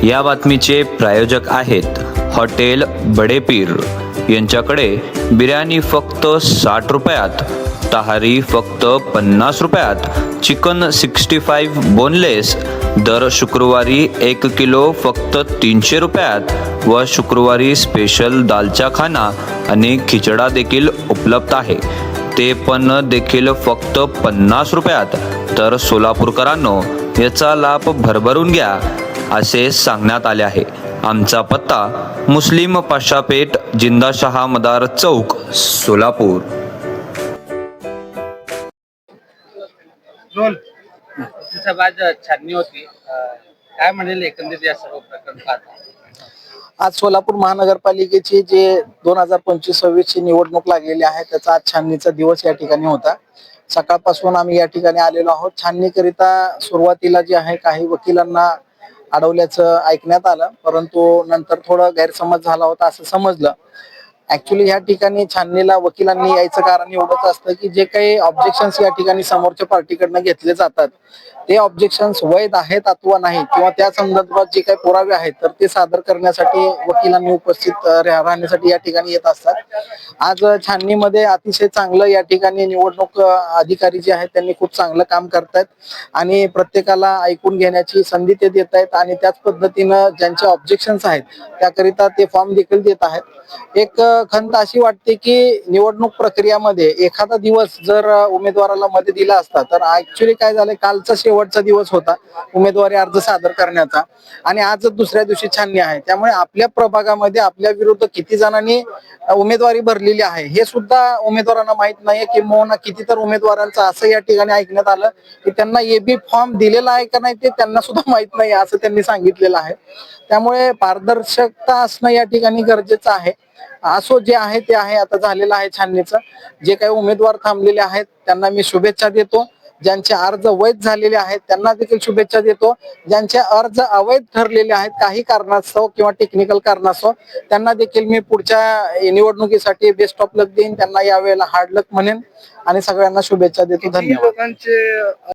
या बातमीचे प्रायोजक आहेत हॉटेल बडेपीर। यांच्याकडे बिर्याणी फक्त 60 रुपयात, तहारी फक्त 50 रुपयात, चिकन 65 बोनलेस दर शुक्रवारी 1 किलो फक्त 300 रुपयात व शुक्रवारी स्पेशल दालचा खाना आणि खिचडा देखील उपलब्ध आहे, ते पण देखील फक्त 50 रुपयात। तर सोलापूरकरांनो, याचा लाभ भरभरून घ्या असे सांगण्यात आले आहे। आमचा पत्ता मुस्लिम पाशापेठ, जिंदाशहा मदार चौक, सोलापूर। आज छाननी होती, काय म्हणेल एकंदरीत या सर्व प्रकरण पाहता? आज सोलापूर महानगरपालिकेची जे 2025-26 ची निवडणूक लागलेली आहे, त्याचा आज छाननीचा दिवस या ठिकाणी होता। सकाळपासून आम्ही या ठिकाणी आलेलो आहोत। छाननीकरिता सुरुवातीला जे आहे काही वकिलांना अडवल्याचं ऐकण्यात आलं, परंतु नंतर थोडं गैरसमज झाला होता असं समजलं। ऍक्च्युली या ठिकाणी छाननीला वकिलांनी यायचं कारण एवढंच असतं की जे काही ऑब्जेक्शन्स या ठिकाणी समोरच्या पार्टीकडनं घेतले जातात ते ऑब्जेक्शन्स वैध आहेत अथवा नाही, किंवा त्या संदर्भात जे काही पुरावे आहेत तर ते सादर करण्यासाठी वकिलांनी उपस्थित राहण्यासाठी या ठिकाणी येत असतात। आज छाननीमध्ये अतिशय चांगलं या ठिकाणी निवडणूक अधिकारी जे आहेत त्यांनी खूप चांगलं काम करतायत आणि प्रत्येकाला ऐकून घेण्याची संधी ते देत आहेत आणि त्याच पद्धतीनं ज्यांचे ऑब्जेक्शन्स आहेत त्याकरिता ते फॉर्म देखील देत आहेत। एक खंत अशी वाटते की निवडणूक प्रक्रियामध्ये एखादा दिवस जर उमेदवाराला मध्ये दिला असता तर ऍक्च्युली काय झालं, कालचा शेवटचा दिवस होता उमेदवारी अर्ज सादर करण्याचा आणि आज दुसऱ्या दिवशी छाननी आहे, त्यामुळे आपल्या प्रभागामध्ये आपल्या विरुद्ध किती जणांनी उमेदवारी भरलेली आहे हे सुद्धा उमेदवारांना माहित नाहीये। किंवा किती तर उमेदवारांचं असं या ठिकाणी ऐकण्यात आलं की त्यांना एबी फॉर्म दिलेला आहे का नाही ते त्यांना सुद्धा माहित नाही असं त्यांनी सांगितलेलं आहे। त्यामुळे पारदर्शकता असणं या ठिकाणी गरजेचं आहे। असो जे आहे ते आहे, आता झालेलं आहे छाननीचं। जे काही उमेदवार थांबलेले आहेत त्यांना मी शुभेच्छा देतो, ज्यांचे अर्ज वैध झालेले आहेत त्यांना देखील शुभेच्छा देतो, ज्यांचे अर्ज अवैध ठरलेले आहेत काही कारणास्तव किंवा टेक्निकल कारणास्तव त्यांना देखील मी पुढच्या निवडणुकीसाठी बेस्ट ऑफ लक देईन, त्यांना यावेळेला हार्ड लक म्हणेन आणि सगळ्यांना शुभेच्छा देतो। धन्यवाद।